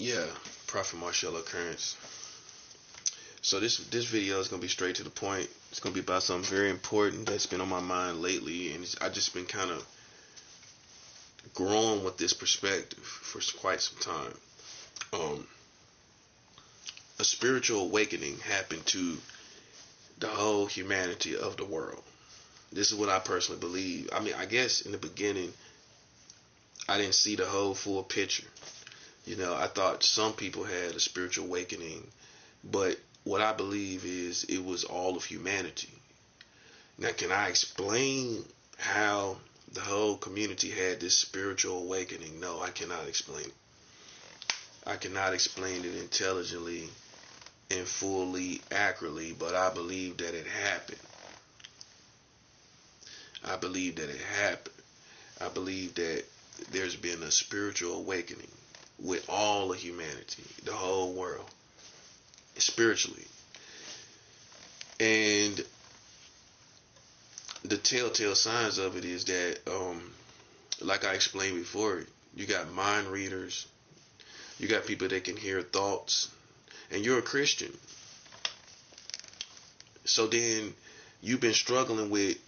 Yeah, Prophet Marshall Occurrence. So this video is gonna be straight to the point. It's gonna be about something very important that's been on my mind lately, and I just been kind of growing with this perspective for quite some time. Um, a spiritual awakening happened to the whole humanity of the world. This is what I personally believe. I mean, I guess in the beginning, I didn't see the whole full picture. I thought some people had a spiritual awakening, but what I believe is it was all of humanity. Now, can I explain how the whole community had this spiritual awakening? No, I cannot explain it. I cannot explain it intelligently and fully accurately, but I believe that it happened. I believe that it happened. I believe that there's been a spiritual awakening with all of humanity, the whole world, spiritually. And the telltale signs of it is that, like I explained before, you got mind readers, you got people that can hear thoughts, and you're a Christian. So then you've been struggling with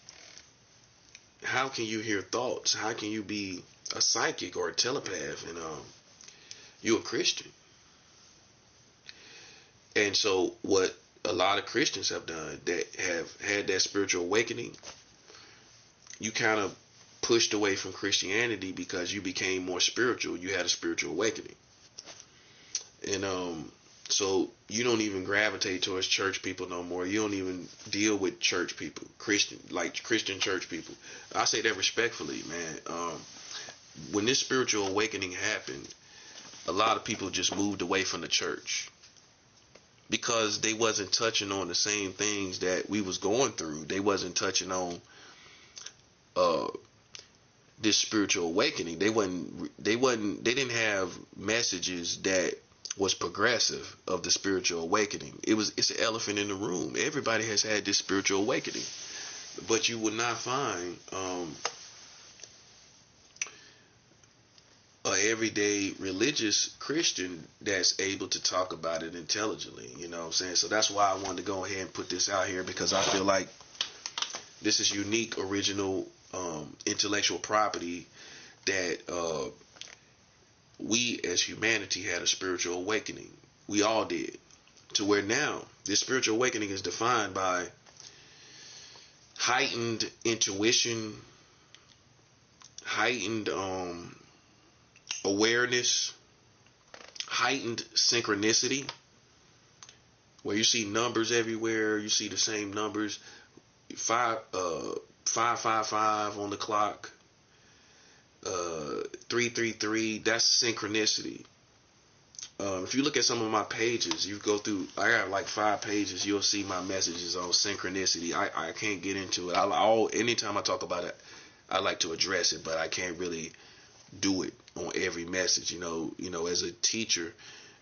how can you hear thoughts? How can you be a psychic or a telepath and you're a Christian? And so what a lot of Christians have done that have had that spiritual awakening, you kind of pushed away from Christianity because you became more spiritual. You had a spiritual awakening. And so you don't even gravitate towards church people no more. You don't even deal with church people, Christian church people. I say that respectfully, man. When this spiritual awakening happened, a lot of people just moved away from the church because they wasn't touching on the same things that we was going through. They wasn't touching on this spiritual awakening. They didn't have messages that was progressive of the spiritual awakening. It's an elephant in the room. Everybody has had this spiritual awakening, but you would not find a everyday religious Christian that's able to talk about it intelligently. You know what I'm saying? So that's why I wanted to go ahead and put this out here, because I feel like this is unique, original, intellectual property that we as humanity had a spiritual awakening. We all did. To where now this spiritual awakening is defined by heightened intuition, heightened awareness, heightened synchronicity, where you see numbers everywhere. You see the same numbers, 555 on the clock, 333. That's synchronicity. If you look at some of my pages, you go through, I got like 5 pages, you'll see my messages on synchronicity. I can't get into it. Anytime I talk about it, I like to address it, but I can't really do it on every message. You know, as a teacher,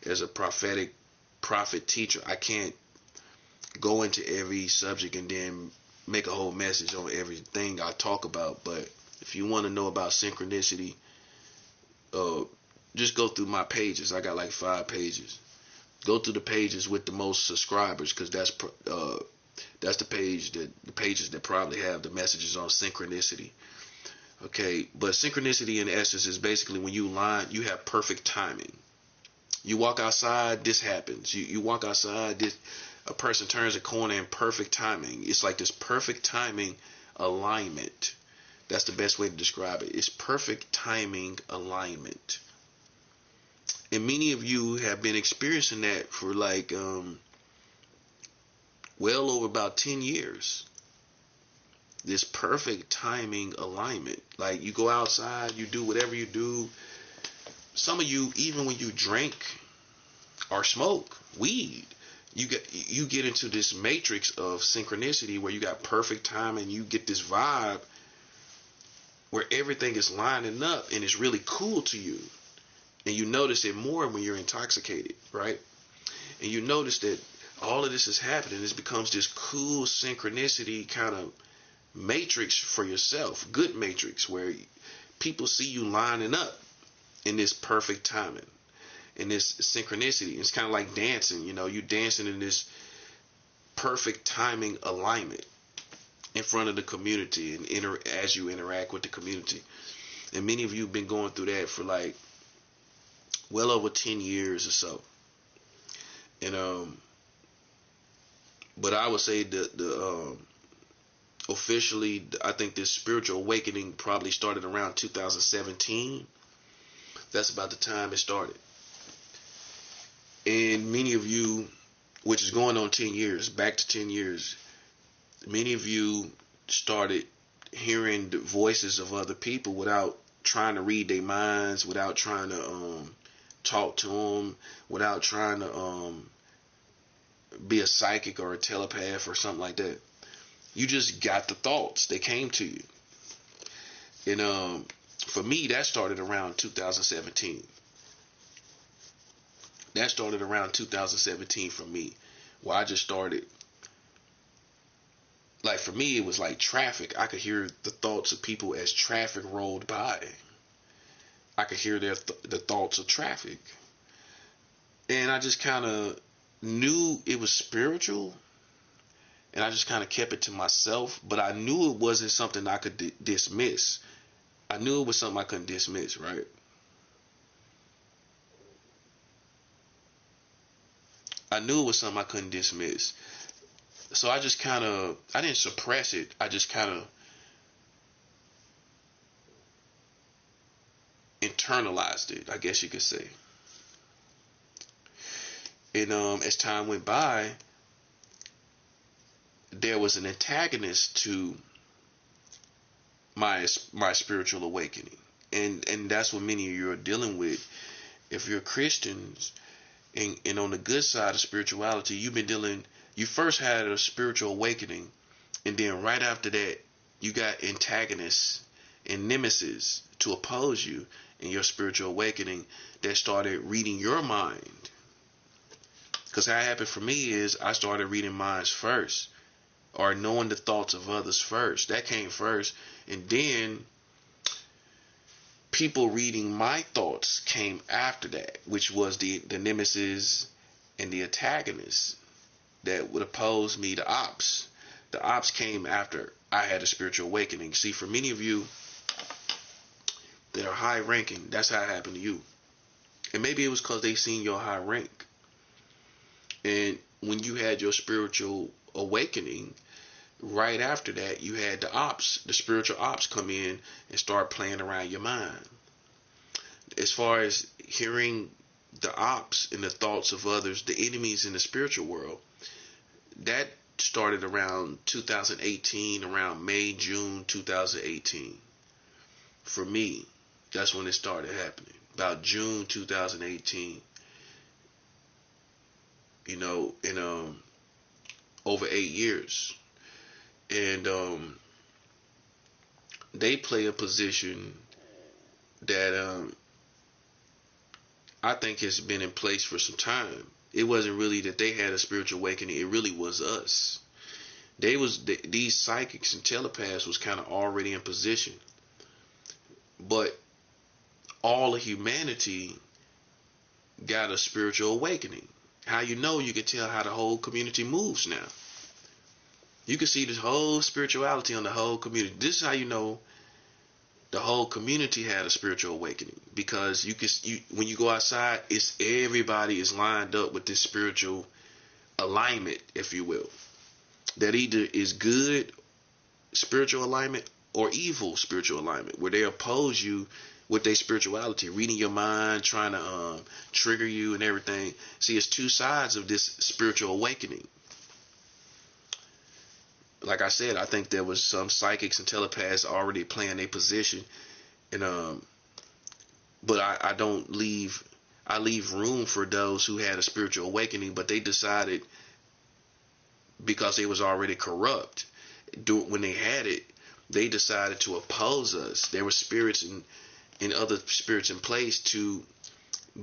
as a prophet teacher, I can't go into every subject and then make a whole message on everything I talk about. But if you want to know about synchronicity, just go through my pages. I got like 5 pages. Go through the pages with the most subscribers, because that's the pages that probably have the messages on synchronicity. Okay, but synchronicity in essence is basically when you have perfect timing. You walk outside, this happens. You walk outside, a person turns a corner in perfect timing. It's like this perfect timing alignment. That's the best way to describe it. It's perfect timing alignment. And many of you have been experiencing that for like well over about 10 years. This perfect timing alignment. Like, you go outside, you do whatever you do. Some of you, even when you drink or smoke weed, you get into this matrix of synchronicity where you got perfect timing. You get this vibe where everything is lining up and it's really cool to you. And you notice it more when you're intoxicated, right? And you notice that all of this is happening. This becomes this cool synchronicity kind of matrix for yourself, good matrix, where people see you lining up in this perfect timing. in this synchronicity. It's kind of like dancing. You know, you dancing in this perfect timing alignment in front of the community and as you interact with the community. And many of you have been going through that for like well over 10 years or so. And but I would say the officially, I think this spiritual awakening probably started around 2017. That's about the time it started. And many of you, which is going on 10 years, back to 10 years, many of you started hearing the voices of other people without trying to read their minds, without trying to talk to them, without trying to be a psychic or a telepath or something like that. You just got the thoughts. They came to you. And for me, that started around 2017. That started around 2017 for me, where I just started. Like for me, it was like traffic. I could hear the thoughts of people as traffic rolled by. I could hear the thoughts of traffic. And I just kind of knew it was spiritual. And I just kind of kept it to myself. But I knew it wasn't something I could dismiss. I knew it was something I couldn't dismiss, right? I knew it was something I couldn't dismiss. So I just kind of, I didn't suppress it. I just kind of internalized it, I guess you could say. And as time went by, there was an antagonist to my spiritual awakening. And that's what many of you are dealing with. If you're Christians and on the good side of spirituality, you first had a spiritual awakening, and then right after that, you got antagonists and nemesis to oppose you in your spiritual awakening that started reading your mind. Because how it happened for me is I started reading minds first, or knowing the thoughts of others first. That came first, and then people reading my thoughts came after that, which was the nemesis and the antagonists that would oppose me, the ops. The ops came after I had a spiritual awakening. See, for many of you that are high ranking, that's how it happened to you. And maybe it was because they seen your high rank. And when you had your spiritual awakening, right after that, you had the spiritual ops come in and start playing around your mind. As far as hearing the ops and the thoughts of others, the enemies in the spiritual world, that started around 2018, around May, June 2018. For me, that's when it started happening. About June 2018. You know, in over 8 years. And they play a position that I think has been in place for some time. It wasn't really that they had a spiritual awakening. It really was us. These psychics and telepaths was kind of already in position. But all of humanity got a spiritual awakening. How you know? You can tell how the whole community moves now. You can see this whole spirituality on the whole community. This is how you know the whole community had a spiritual awakening, because when you go outside, it's everybody is lined up with this spiritual alignment, if you will, that either is good spiritual alignment or evil spiritual alignment, where they oppose you with their spirituality, reading your mind, trying to trigger you and everything. See, it's two sides of this spiritual awakening. Like I said, I think there was some psychics and telepaths already playing their position, and but I leave room for those who had a spiritual awakening, but they decided, because they was already corrupt when they had it, they decided to oppose us. There were spirits and other spirits in place to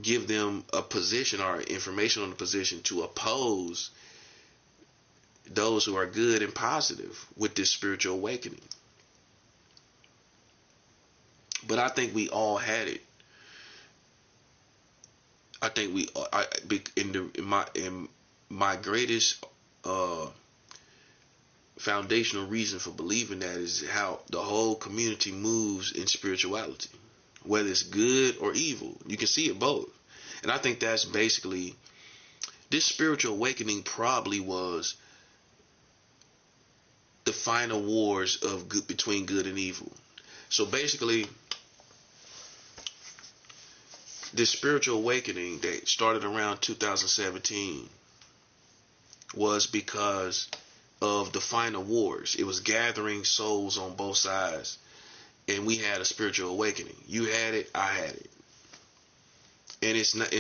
give them a position or information on the position to oppose those who are good and positive with this spiritual awakening. But I think we all had it. I think in my greatest foundational reason for believing that is how the whole community moves in spirituality, whether it's good or evil. You can see it both, and I think that's basically this spiritual awakening. Probably was the final wars of good between good and evil. So basically, this spiritual awakening that started around 2017 was because of the final wars. It was gathering souls on both sides, and we had a spiritual awakening. You had it, I had it, and it's not.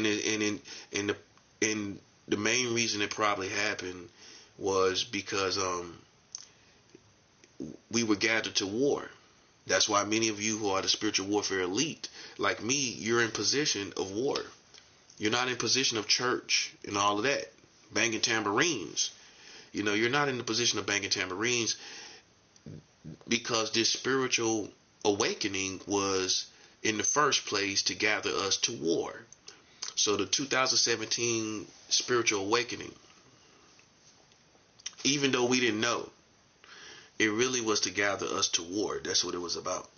And the main reason it probably happened was because we were gathered to war. That's why many of you who are the spiritual warfare elite, like me, you're in position of war. You're not in position of church and all of that, banging tambourines. You know, you're not in the position of banging tambourines because this spiritual awakening was in the first place to gather us to war. So the 2017 spiritual awakening, even though we didn't know, it really was to gather us to war. That's what it was about.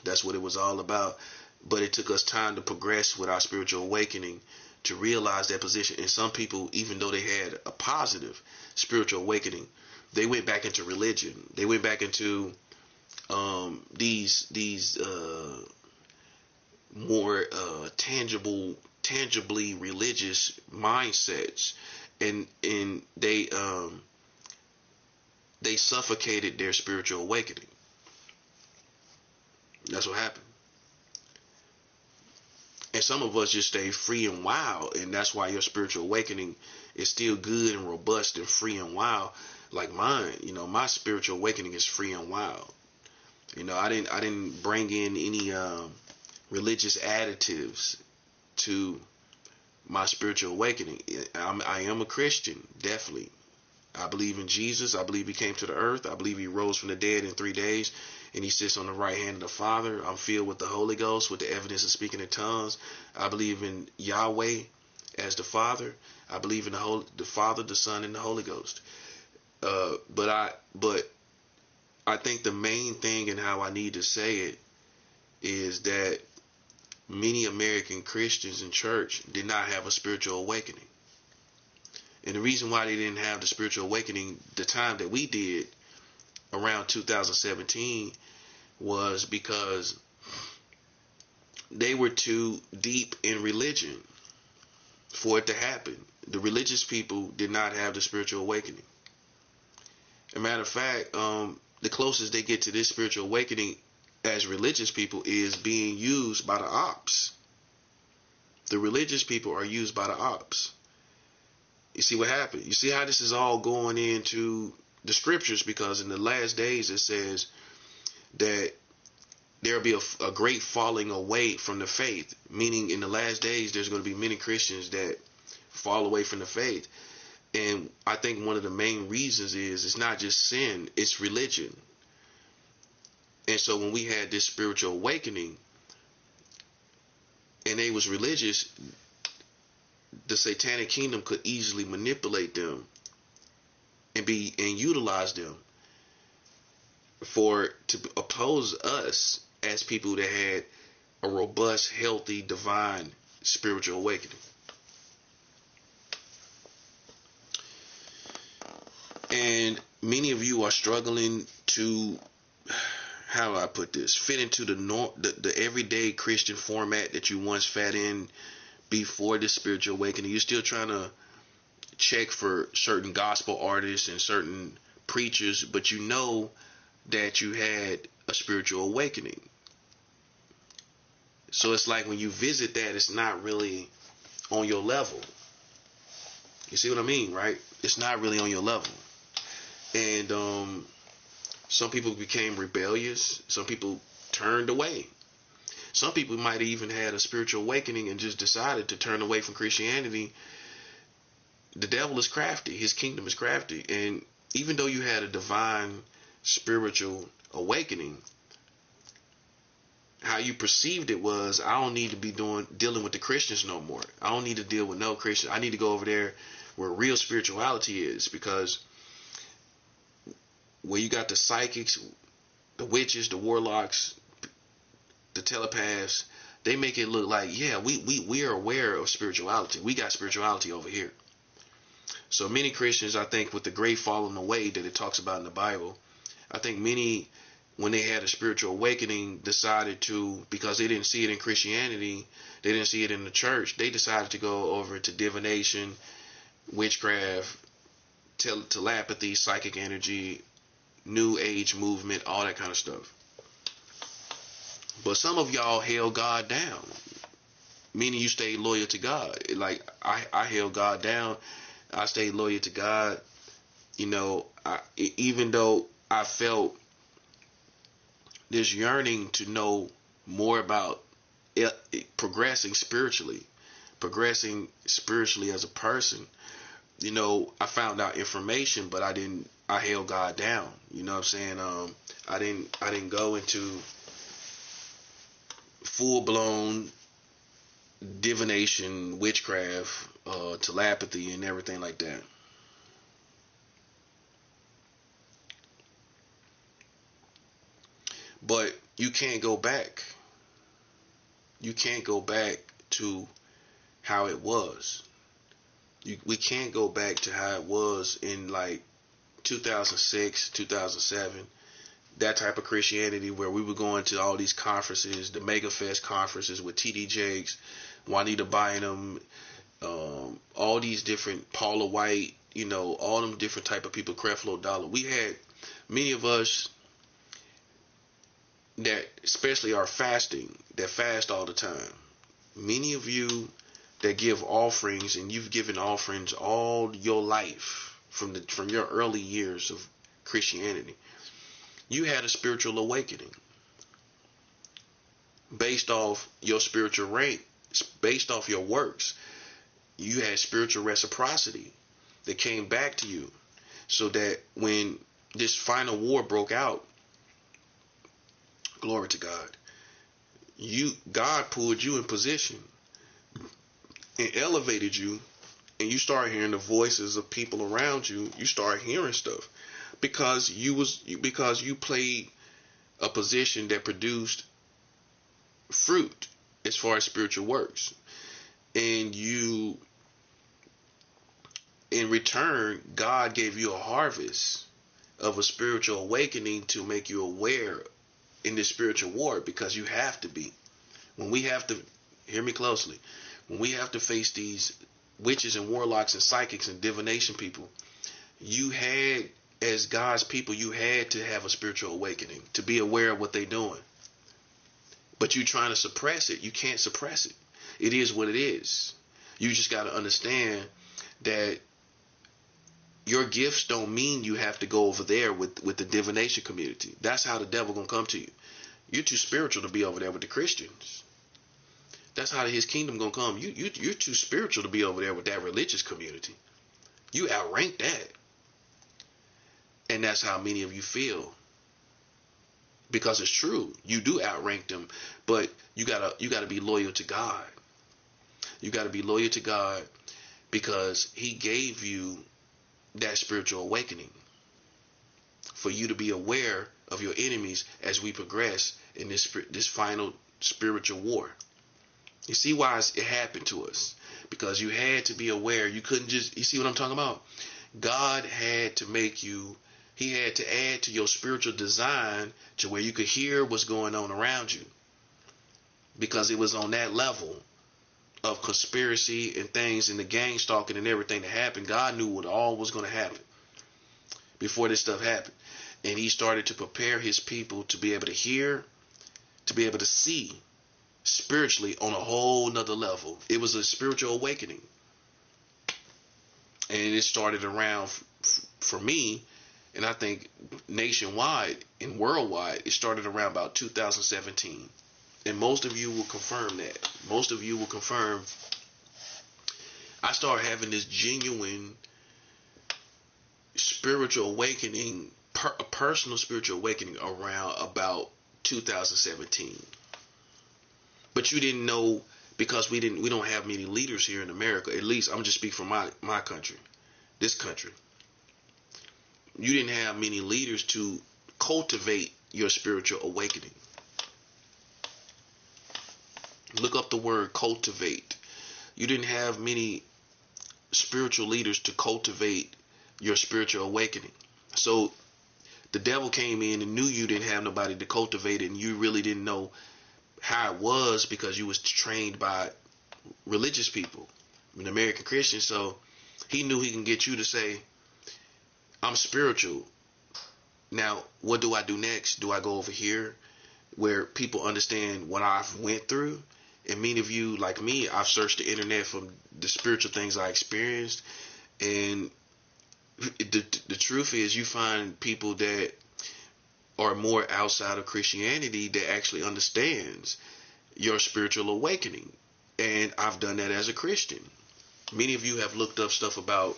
That's what it was all about. But it took us time to progress with our spiritual awakening to realize that position. And some people, even though they had a positive spiritual awakening, they went back into religion. They went back into these more tangibly religious mindsets, and they suffocated their spiritual awakening. That's what happened. And some of us just stay free and wild, and that's why your spiritual awakening is still good and robust and free and wild, like mine. You know, my spiritual awakening is free and wild. You know, I didn't bring in any religious additives to my spiritual awakening. I am a Christian, definitely. I believe in Jesus. I believe he came to the earth. I believe he rose from the dead in 3 days, and he sits on the right hand of the Father. I'm filled with the Holy Ghost, with the evidence of speaking in tongues. I believe in Yahweh as the Father. I believe in the Father, the Son, and the Holy Ghost. But I think the main thing and how I need to say it is that many American Christians in church did not have a spiritual awakening. And the reason why they didn't have the spiritual awakening the time that we did around 2017 was because they were too deep in religion for it to happen. The religious people did not have the spiritual awakening. As a matter of fact, the closest they get to this spiritual awakening as religious people is being used by the ops. The religious people are used by the ops. You see what happened? You see how this is all going into the scriptures, because in the last days it says that there will be a great falling away from the faith, meaning in the last days there's going to be many Christians that fall away from the faith. And I think one of the main reasons is it's not just sin, it's religion. And so when we had this spiritual awakening and they was religious, the satanic kingdom could easily manipulate them and utilize them to oppose us as people that had a robust, healthy, divine spiritual awakening. And many of you are struggling to, how do I put this, fit into the everyday Christian format that you once fat in before this spiritual awakening. You're still trying to check for certain gospel artists and certain preachers, but you know that you had a spiritual awakening. So it's like when you visit that, it's not really on your level. You see what I mean, right? It's not really on your level. And some people became rebellious. Some people turned away. Some people might have even had a spiritual awakening and just decided to turn away from Christianity. The devil is crafty. His kingdom is crafty. And even though you had a divine spiritual awakening, how you perceived it was, I don't need to be dealing with the Christians no more. I don't need to deal with no Christian. I need to go over there where real spirituality is, because where you got the psychics, the witches, the warlocks, the telepaths, they make it look like, yeah, we are aware of spirituality. We got spirituality over here. So many Christians, I think, with the great falling away that it talks about in the Bible, I think many, when they had a spiritual awakening, decided to, because they didn't see it in Christianity, they didn't see it in the church, they decided to go over to divination, witchcraft, telepathy, psychic energy, new age movement, all that kind of stuff. But some of y'all held God down, meaning you stayed loyal to God. Like I held God down. I stayed loyal to God. You know, even though I felt this yearning to know more about progressing spiritually as a person. You know, I found out information, but I held God down. You know what I'm saying? I didn't go into full blown divination, witchcraft, telepathy, and everything like that. But you can't go back. You can't go back to how it was. We can't go back to how it was in like 2006, 2007. That type of Christianity where we were going to all these conferences, the Mega Fest conferences with T.D. Jakes, Juanita Bynum, all these different, Paula White, you know, all them different type of people, Creflo Dollar. We had many of us that especially are fasting, that fast all the time. Many of you that give offerings, and you've given offerings all your life from your early years of Christianity. You had a spiritual awakening based off your spiritual rank, based off your works. You had spiritual reciprocity that came back to you, so that when this final war broke out, glory to God, God pulled you in position and elevated you, and you start hearing the voices of people around you. You start hearing stuff because you played a position that produced fruit as far as spiritual works, and you, in return, God gave you a harvest of a spiritual awakening to make you aware in this spiritual war, because you have to be. When we have to, hear me closely, when we have to face these witches and warlocks and psychics and divination people, you had, as God's people, you had to have a spiritual awakening to be aware of what they're doing. But you trying to suppress it, you can't suppress it. It is what it is. You just got to understand that your gifts don't mean you have to go over there with the divination community. That's how the devil gonna come to you. You're too spiritual to be over there with the Christians. That's how his kingdom gonna come. You're too spiritual to be over there with that religious community. You outrank that. And that's how many of you feel. Because it's true. You do outrank them, but you gotta be loyal to God. You gotta be loyal to God because He gave you that spiritual awakening for you to be aware of your enemies as we progress in this final spiritual war. You see why it happened to us? Because you had to be aware. You couldn't just, you see what I'm talking about? God had to make you, He had to add to your spiritual design to where you could hear what's going on around you, because it was on that level of conspiracy and things and the gang stalking and everything that happened. God knew what all was going to happen before this stuff happened. And He started to prepare His people to be able to hear, to be able to see spiritually on a whole nother level. It was a spiritual awakening. And it started around, for me, and I think nationwide and worldwide, it started around about 2017. And most of you will confirm that. Most of you will confirm I started having this genuine spiritual awakening, a personal spiritual awakening around about 2017. But you didn't know because we don't have many leaders here in America. At least I'm just speaking for my country, this country. You didn't have many leaders to cultivate your spiritual awakening. Look up the word cultivate. You didn't have many spiritual leaders to cultivate your spiritual awakening. So the devil came in and knew you didn't have nobody to cultivate it, and you really didn't know how it was because you was trained by religious people, American Christians. So he knew he can get you to say, I'm spiritual. Now, what do I do next? Do I go over here where people understand what I've went through? And many of you, like me, I've searched the internet for the spiritual things I experienced. And the truth is, you find people that are more outside of Christianity that actually understands your spiritual awakening. And I've done that as a Christian. Many of you have looked up stuff about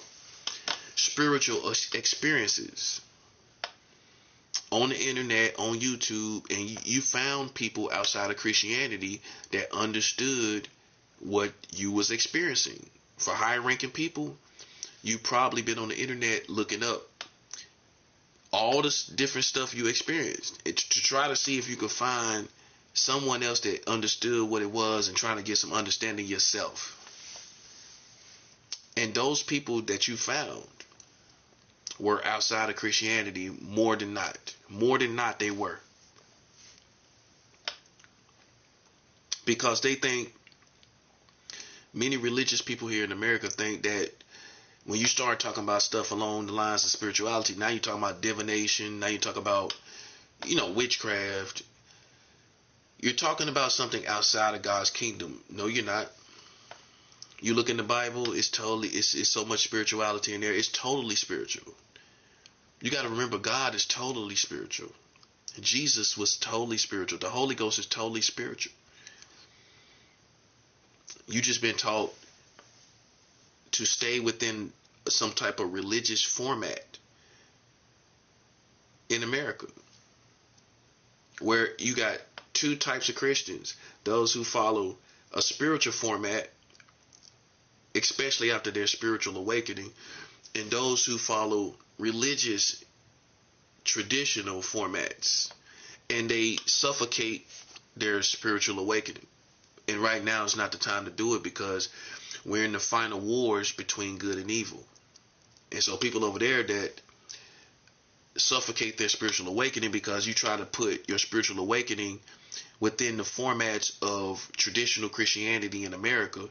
spiritual experiences on the internet, on YouTube, and you found people outside of Christianity that understood what you was experiencing. For high ranking people, you probably been on the internet looking up all this different stuff you experienced. It's to try to see if you could find someone else that understood what it was and trying to get some understanding yourself. And those people that you found were outside of Christianity more than not. More than not, they were. Because they think, many religious people here in America think that when you start talking about stuff along the lines of spirituality, now you're talking about divination, now you talk about, witchcraft. You're talking about something outside of God's kingdom. No, you're not. You look in the Bible, it's so much spirituality in there. It's totally spiritual. You got to remember, God is totally spiritual. Jesus was totally spiritual. The Holy Ghost is totally spiritual. You just been taught to stay within some type of religious format in America, where you got two types of Christians: those who follow a spiritual format, especially after their spiritual awakening, and those who follow religious traditional formats, and they suffocate their spiritual awakening. And right now is not the time to do it, because we're in the final wars between good and evil. And so people over there that suffocate their spiritual awakening because you try to put your spiritual awakening within the formats of traditional Christianity in America,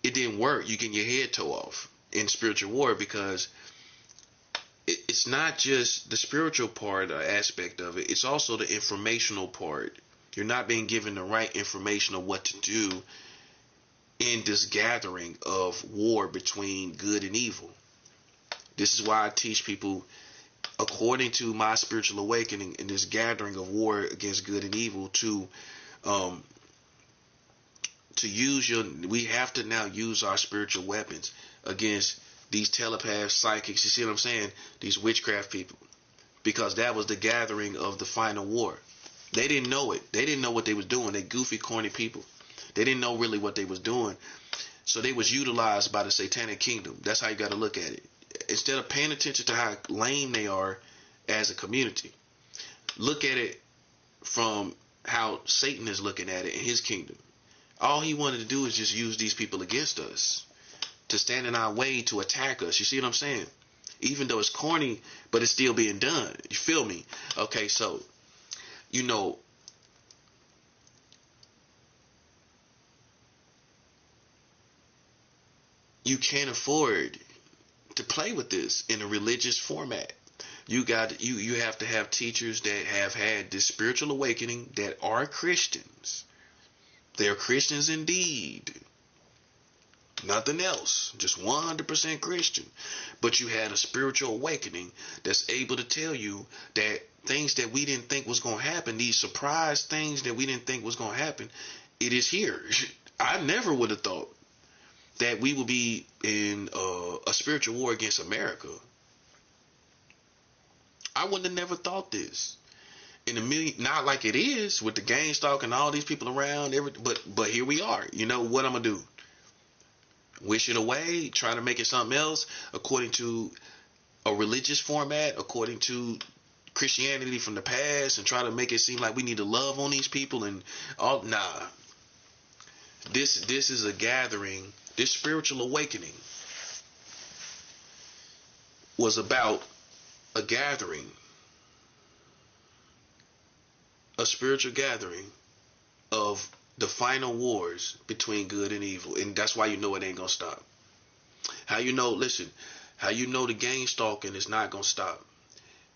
it didn't work. You get your head tore off in spiritual war, because it's not just the spiritual part or aspect of it. It's also the informational part. You're not being given the right information of what to do in this gathering of war between good and evil. This is why I teach people, according to my spiritual awakening, in this gathering of war against good and evil, to we have to now use our spiritual weapons against these telepaths, psychics, you see what I'm saying? These witchcraft people. Because that was the gathering of the final war. They didn't know it. They didn't know what they was doing. They goofy, corny people. They didn't know really what they was doing. So they was utilized by the satanic kingdom. That's how you got to look at it. Instead of paying attention to how lame they are as a community, look at it from how Satan is looking at it in his kingdom. All he wanted to do is just use these people against us, to stand in our way, to attack us. You see what I'm saying? Even though it's corny, but it's still being done. You feel me? Okay, so, you can't afford to play with this in a religious format. You have to have teachers that have had this spiritual awakening, that are Christians. They're Christians indeed. Nothing else. Just 100% Christian. But you had a spiritual awakening that's able to tell you that things that we didn't think was going to happen, these surprise things that we didn't think was going to happen, it is here. I never would have thought that we would be in a spiritual war against America. I wouldn't have never thought this. in the million, not like it is with the gang stalk and all these people around. But here we are. You know what I'm gonna do? Wish it away, try to make it something else according to a religious format, according to Christianity from the past, and try to make it seem like we need to love on these people and all. Nah, this is a gathering. This spiritual awakening was about a gathering, a spiritual gathering of the final wars between good and evil. And that's why you know it ain't gonna stop. How you know, listen, how you know the gang stalking is not gonna stop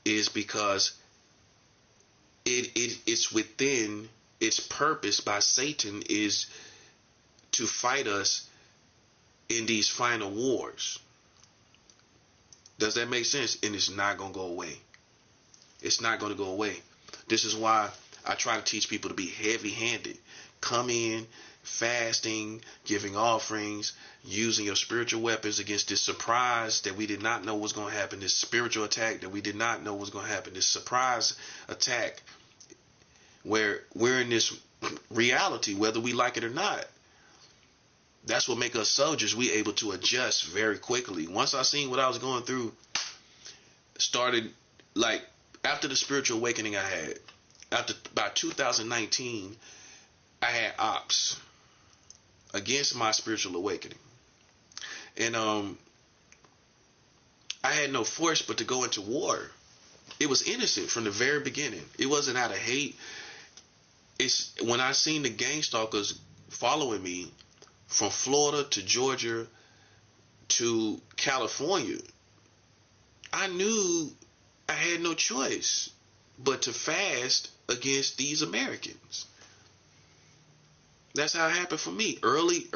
is because it's within its purpose by Satan is to fight us in these final wars. Does that make sense? And it's not gonna go away. It's not gonna go away. This is why I try to teach people to be heavy-handed. Come in, fasting, giving offerings, using your spiritual weapons against this surprise that we did not know was going to happen, this spiritual attack that we did not know was going to happen, this surprise attack where we're in this reality, whether we like it or not. That's what makes us soldiers. We able to adjust very quickly. Once I seen what I was going through, started like after the spiritual awakening I had, after by 2019, I had ops against my spiritual awakening. And I had no force but to go into war. It was innocent from the very beginning. It wasn't out of hate. It's when I seen the gang stalkers following me from Florida to Georgia to California, I knew I had no choice but to fast against these Americans. That's how it happened for me. Early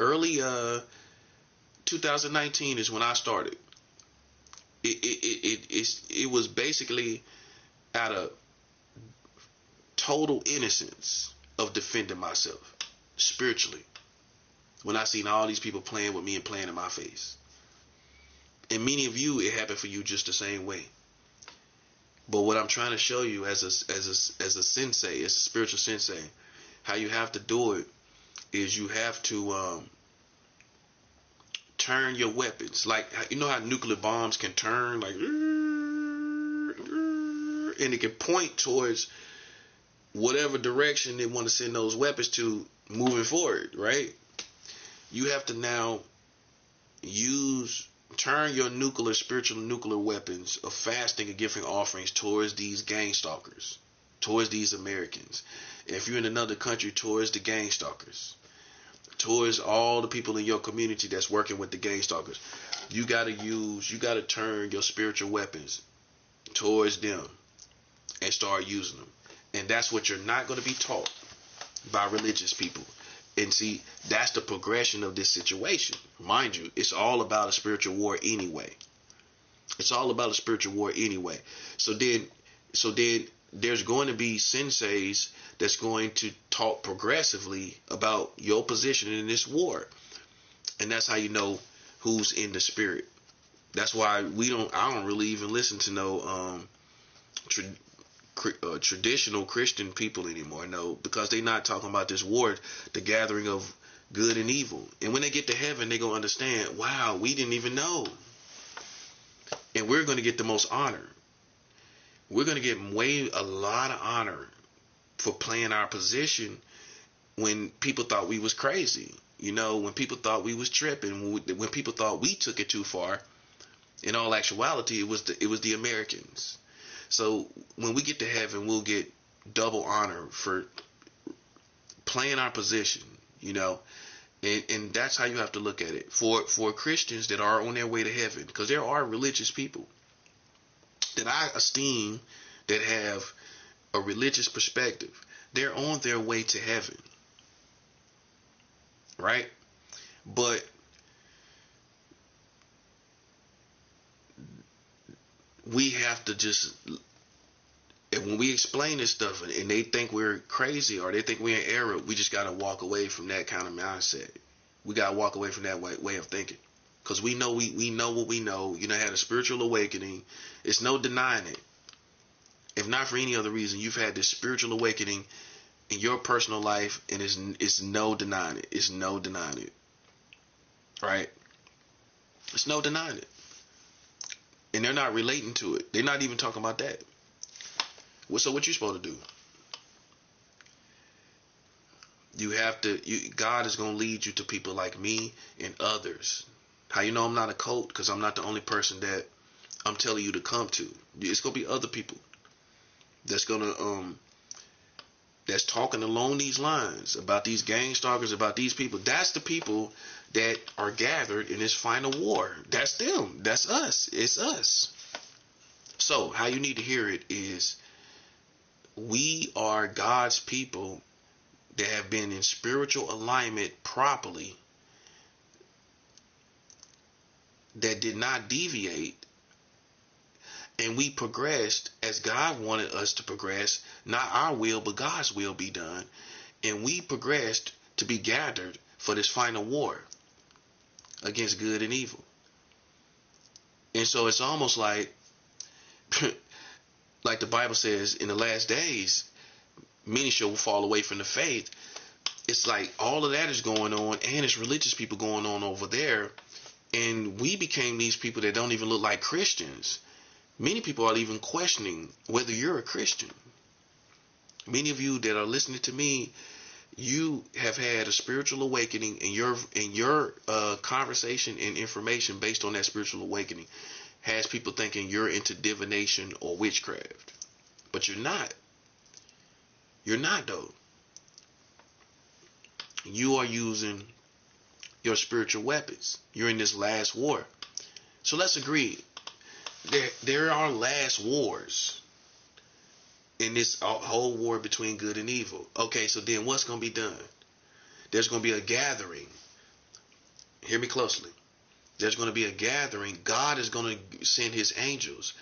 2019 is when I started. It was basically out of total innocence of defending myself spiritually. When I seen all these people playing with me and playing in my face. And many of you, it happened for you just the same way. But what I'm trying to show you as a sensei, as a spiritual sensei, how you have to do it is you have to turn your weapons. Like, you know how nuclear bombs can turn, like, and it can point towards whatever direction they want to send those weapons to moving forward, right? You have to now turn your spiritual nuclear weapons of fasting and giving offerings towards these gang stalkers, towards these Americans. And if you're in another country, towards the gang stalkers, towards all the people in your community that's working with the gang stalkers. You got to turn your spiritual weapons towards them and start using them. And that's what you're not going to be taught by religious people. And see, that's the progression of this situation. Mind you, it's all about a spiritual war anyway. It's all about a spiritual war anyway. So then there's going to be senseis that's going to talk progressively about your position in this war. And that's how you know who's in the spirit. That's why I don't really even listen to no traditional Christian people anymore, no, because they're not talking about this war, the gathering of good and evil. And when they get to heaven, they're going to understand, wow, we didn't even know. And we're going to get the most honor. We're going to get a lot of honor for playing our position when people thought we was crazy. You know, when people thought we was tripping, when people thought we took it too far. In all actuality, it was the Americans. So when we get to heaven, we'll get double honor for playing our position, you know, and that's how you have to look at it. For Christians that are on their way to heaven, because there are religious people that I esteem that have a religious perspective. They're on their way to heaven, right? But we have to just, and when we explain this stuff and they think we're crazy or they think we're in error, we just got to walk away from that kind of mindset. We got to walk away from that way of thinking. Because we know we know what we know. You know, had a spiritual awakening. It's no denying it. if not for any other reason, you've had this spiritual awakening in your personal life, and it's no denying it. It's no denying it. Right? It's no denying it. And they're not relating to it. They're not even talking about that. So what you supposed to do? You have to. God is going to lead you to people like me and others. How you know I'm not a cult? Because I'm not the only person that I'm telling you to come to. It's going to be other people that's going to that's talking along these lines about these gang stalkers, about these people. That's the people that are gathered in this final war. That's them. That's us. It's us. So how you need to hear it is, we are God's people that have been in spiritual alignment properly, that did not deviate, and we progressed as God wanted us to progress. Not our will, but God's will be done. And we progressed to be gathered for this final war against good and evil. And so it's almost like like the Bible says, in the last days many shall fall away from the faith. It's like all of that is going on, and it's religious people going on over there, and we became these people that don't even look like Christians. Many people are even questioning whether you're a Christian. Many of you that are listening to me, you have had a spiritual awakening, and your conversation and information based on that spiritual awakening has people thinking you're into divination or witchcraft. But you're not. You're not, though. You are using your spiritual weapons. You're in this last war. So let's agree. There are last wars in this whole war between good and evil. Okay, so then what's going to be done? There's going to be a gathering. Hear me closely. There's going to be a gathering. God is going to send his angels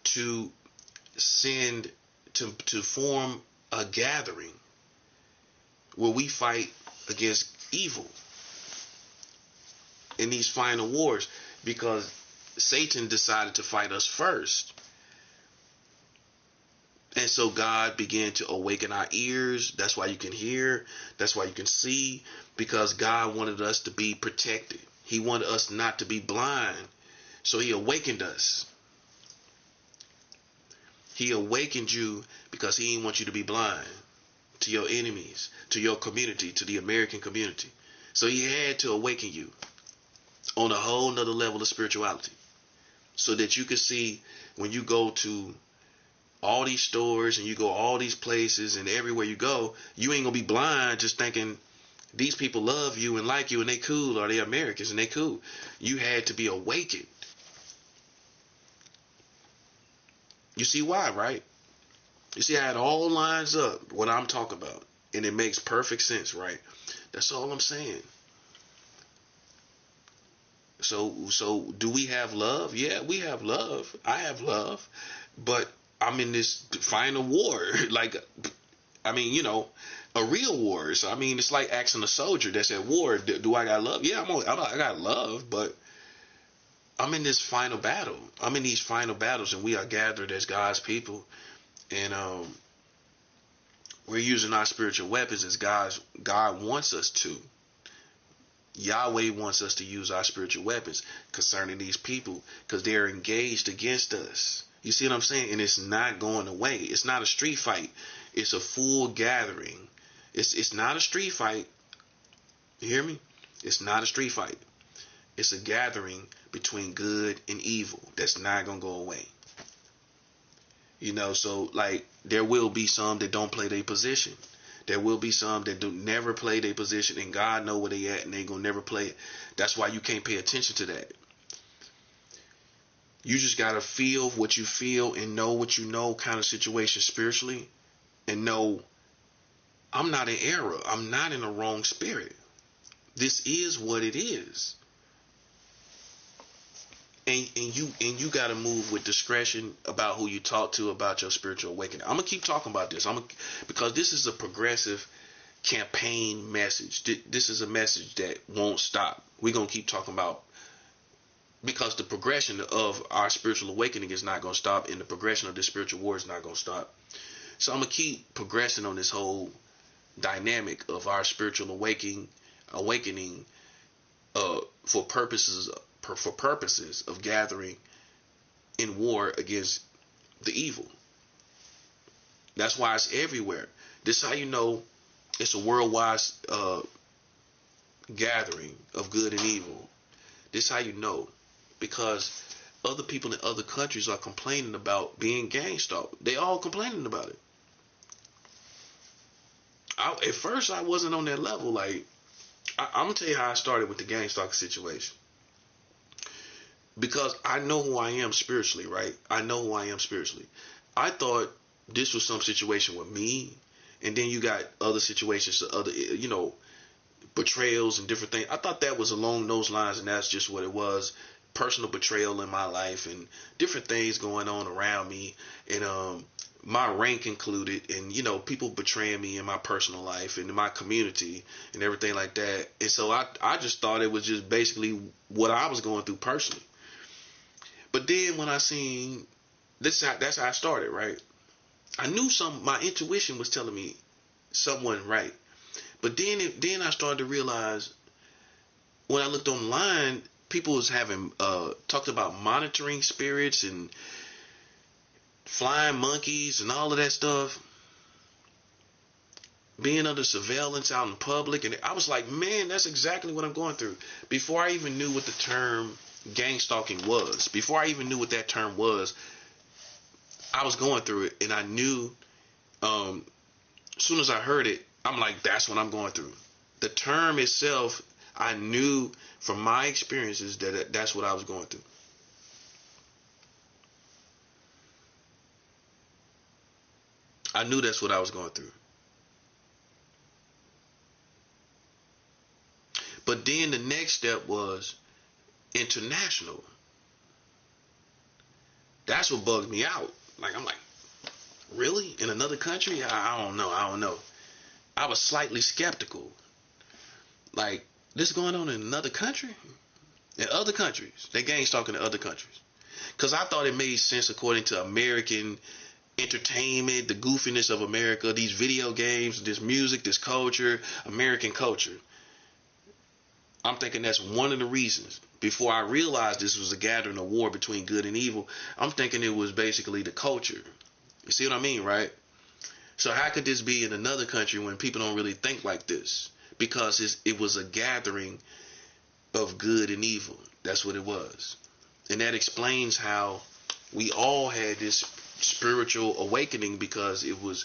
to form a gathering where we fight against evil in these final wars, because Satan decided to fight us first. And so God began to awaken our ears. That's why you can hear. That's why you can see, because God wanted us to be protected. He wanted us not to be blind. So he awakened us. He awakened you because he didn't want you to be blind to your enemies, to your community, to the American community. So he had to awaken you on a whole nother level of spirituality, so that you could see when you go to all these stores and you go all these places, and everywhere you go, you ain't gonna be blind just thinking these people love you and like you and they cool, or they Americans and they cool. You had to be awakened. You see why, right? You see how it all lines up, what I'm talking about, and it makes perfect sense, right? That's all I'm saying. So do we have love? Yeah, we have love. I have love, but I'm in this final war. Like, I mean, you know, a real war. So I mean, it's like asking a soldier that's at war, do I got love? Yeah, I got love, but I'm in this final battle. I'm in these final battles, and we are gathered as God's people, and we're using our spiritual weapons as God wants us to. Yahweh wants us to use our spiritual weapons concerning these people, because they're engaged against us. You see what I'm saying? And it's not going away. It's not a street fight. It's a full gathering. It's not a street fight. You hear me? It's not a street fight. It's a gathering between good and evil that's not going to go away. You know, so like there will be some that don't play their position. There will be some that do never play their position, and God know where they at, and they gonna never play it. That's why you can't pay attention to that. You just gotta feel what you feel and know what you know, kind of situation spiritually, and know I'm not in error. I'm not in the wrong spirit. This is what it is. And you got to move with discretion about who you talk to about your spiritual awakening. I'm going to keep talking about this. Because this is a progressive campaign message. This is a message that won't stop. We're going to keep talking about because the progression of our spiritual awakening is not going to stop, and the progression of this spiritual war is not going to stop. So I'm going to keep progressing on this whole dynamic of our spiritual awakening for purposes of gathering in war against the evil. That's why it's everywhere. This is how you know it's a worldwide gathering of good and evil. This is how you know, because other people in other countries are complaining about being gang stalked. They all complaining about it. At first, I wasn't on that level. Like, I'm gonna tell you how I started with the gang stalking situation. Because I know who I am spiritually, right? I know who I am spiritually. I thought this was some situation with me, and then you got other situations, other, betrayals and different things. I thought that was along those lines, and that's just what it was. Personal betrayal in my life and different things going on around me, and my rank included, and people betraying me in my personal life and in my community and everything like that. And so I just thought it was just basically what I was going through personally. But then when I seen this, that's how I started, right? I knew my intuition was telling me something wasn't right. But then I started to realize when I looked online, people was having talked about monitoring spirits and flying monkeys and all of that stuff, being under surveillance out in public. And I was like, man, that's exactly what I'm going through. Before I even knew what the term gang stalking was, before I even knew what that term was, I was going through it, and I knew as soon as I heard it, I'm like, that's what I'm going through. The term itself, I knew from my experiences that that's what I was going through. I knew that's what I was going through. But then the next step was international. That's what bugged me out. Like, I'm like, really? In another country? I don't know. I was slightly skeptical. Like, this going on in another country? In other countries. They gang stalking in other countries. Because I thought it made sense according to American entertainment, the goofiness of America, these video games, this music, this culture, American culture. I'm thinking that's one of the reasons. Before I realized this was a gathering of war between good and evil, I'm thinking it was basically the culture. You see what I mean, right? So how could this be in another country when people don't really think like this? Because it was a gathering of good and evil. That's what it was. And that explains how we all had this spiritual awakening, because it was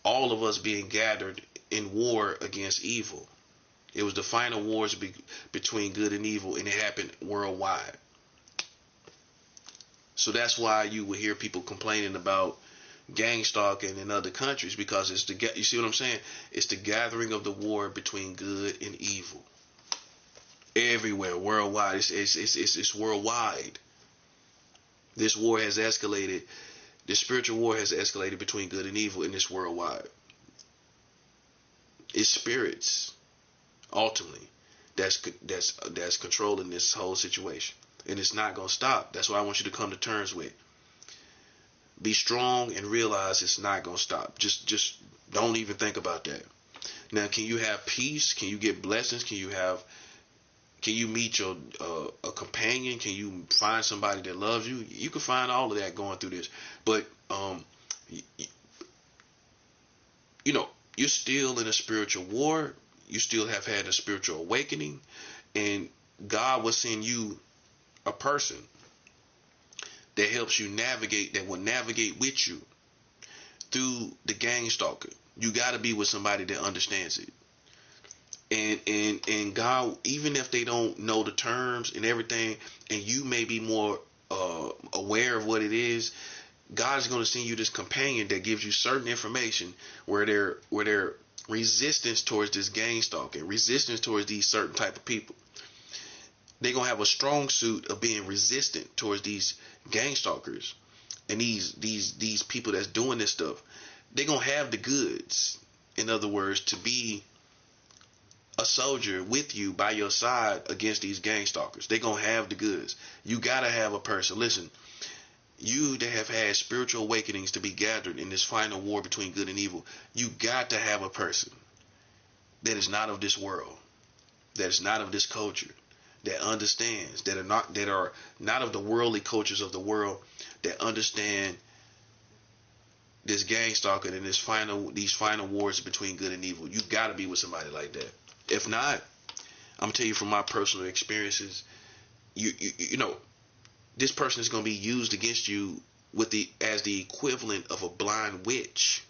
all of us being gathered in war against evil. It was the final wars between good and evil, and it happened worldwide. So that's why you would hear people complaining about gang stalking in other countries, because you see what I'm saying? It's the gathering of the war between good and evil. Everywhere, worldwide. It's worldwide. This war has escalated. The spiritual war has escalated between good and evil, and it's worldwide. It's spirits, ultimately, that's controlling this whole situation, and it's not gonna stop. That's why I want you to come to terms with. Be strong and realize it's not gonna stop. Just don't even think about that. Now, can you have peace? Can you get blessings? Can you meet your a companion? Can you find somebody that loves you? You can find all of that going through this, but you're still in a spiritual war. You still have had a spiritual awakening, and God will send you a person that helps you navigate, that will navigate with you through the gang stalker. You got to be with somebody that understands it. And God, even if they don't know the terms and everything, and you may be more aware of what it is, God is going to send you this companion that gives you certain information where their resistance towards this gang stalking, resistance towards these certain type of people. They're going to have a strong suit of being resistant towards these gang stalkers and these people that's doing this stuff. They're going to have the goods, in other words, to be a soldier with you by your side against these gang stalkers. They're going to have the goods. You got to have a person. Listen, you that have had spiritual awakenings to be gathered in this final war between good and evil, you got to have a person that is not of this world, that is not of this culture, that understands, that are not of the worldly cultures of the world, that understand this gang stalking and these final wars between good and evil. You got to be with somebody like that. If not, I'm gonna tell you from my personal experiences, you know, this person is gonna be used against you as the equivalent of a blind witch.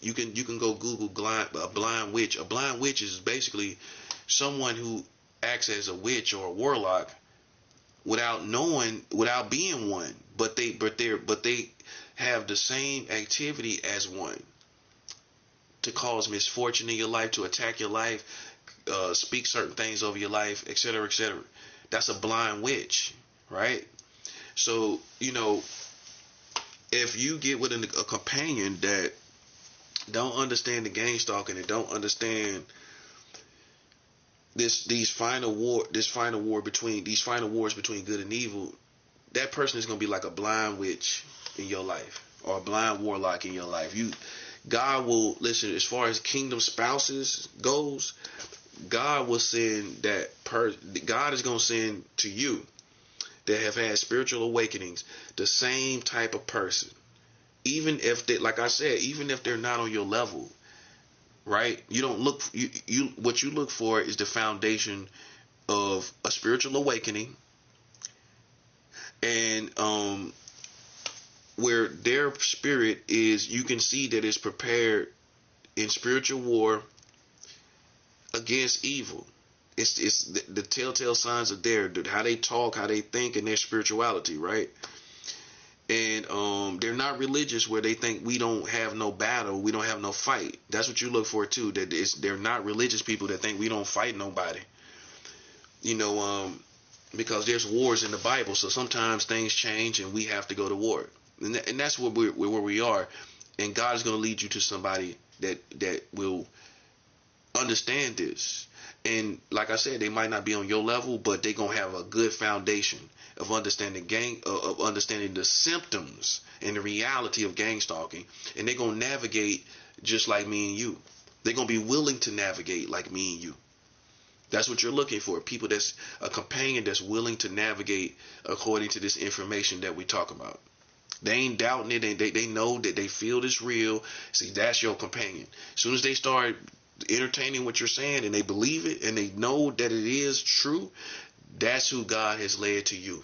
You can go Google a blind witch. A blind witch is basically someone who acts as a witch or a warlock without being one, but they have the same activity as one, to cause misfortune in your life, to attack your life, speak certain things over your life, etc., etc. That's a blind witch, right? So, if you get with a companion that don't understand the gang stalking and don't understand these final wars between good and evil, that person is going to be like a blind witch in your life, or a blind warlock in your life. God will, listen, as far as kingdom spouses goes, God will send God is going to send to you that have had spiritual awakenings the same type of person. Even if they, like I said, even if they're not on your level, right? You don't look, what you look for is the foundation of a spiritual awakening, and where their spirit is, you can see that it's prepared in spiritual war against evil. It's the telltale signs are there, how they talk, how they think, and their spirituality, right? And they're not religious where they think we don't have no battle, we don't have no fight. That's what you look for too. That they're not religious people that think we don't fight nobody. Because there's wars in the Bible, so sometimes things change and we have to go to war. And that's where we are. And God is going to lead you to somebody that will understand this. And like I said, they might not be on your level, but they're going to have a good foundation of understanding understanding the symptoms and the reality of gang stalking. And they're going to navigate just like me and you. They're going to be willing to navigate like me and you. That's what you're looking for. People that's a companion that's willing to navigate according to this information that we talk about. They ain't doubting it. They know that they feel this real. See, that's your companion. As soon as they start entertaining what you're saying and they believe it and they know that it is true, that's who God has led to you.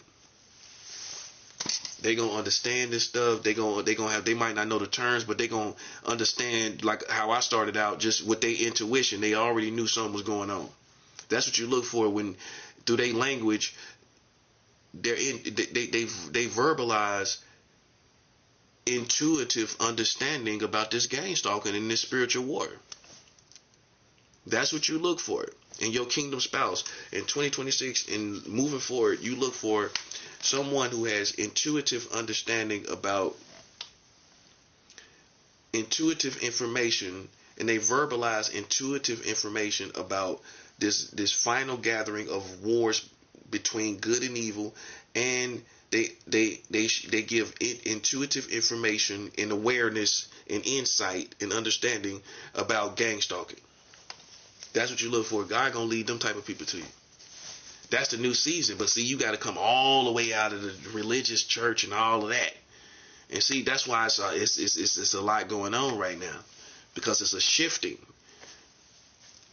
They gonna understand this stuff. They might not know the terms, but they gonna understand, like how I started out, just with their intuition. They already knew something was going on. That's what you look for when, through their language, they verbalize intuitive understanding about this gang stalking and this spiritual war. That's what you look for in your kingdom spouse. In 2026 and moving forward, you look for someone who has intuitive understanding about intuitive information, and they verbalize intuitive information about this final gathering of wars between good and evil, and they give intuitive information and awareness and insight and understanding about gang stalking. That's what you look for. God gonna lead them type of people to you. That's the new season. But see, you got to come all the way out of the religious church and all of that. And see, that's why it's a lot going on right now, because it's a shifting.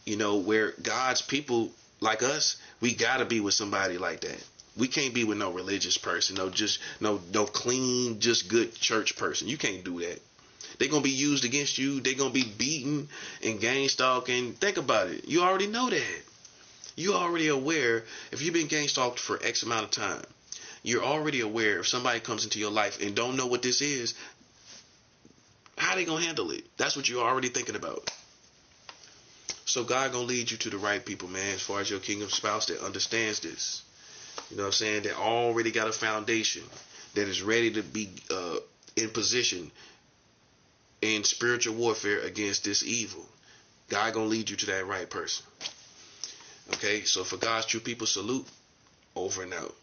Where God's people like us, we got to be with somebody like that. We can't be with no religious person, no clean, just good church person. You can't do that. They're going to be used against you. They're going to be beaten and gang stalking. Think about it. You already know that. You're already aware. If you've been gang stalked for X amount of time, you're already aware if somebody comes into your life and don't know what this is, how they going to handle it? That's what you're already thinking about. So God going to lead you to the right people, man, as far as your kingdom spouse that understands this. You know what I'm saying? That already got a foundation, that is ready to be in position in spiritual warfare against this evil. God gonna lead you to that right person. Okay, so for God's true people, salute. Over and out.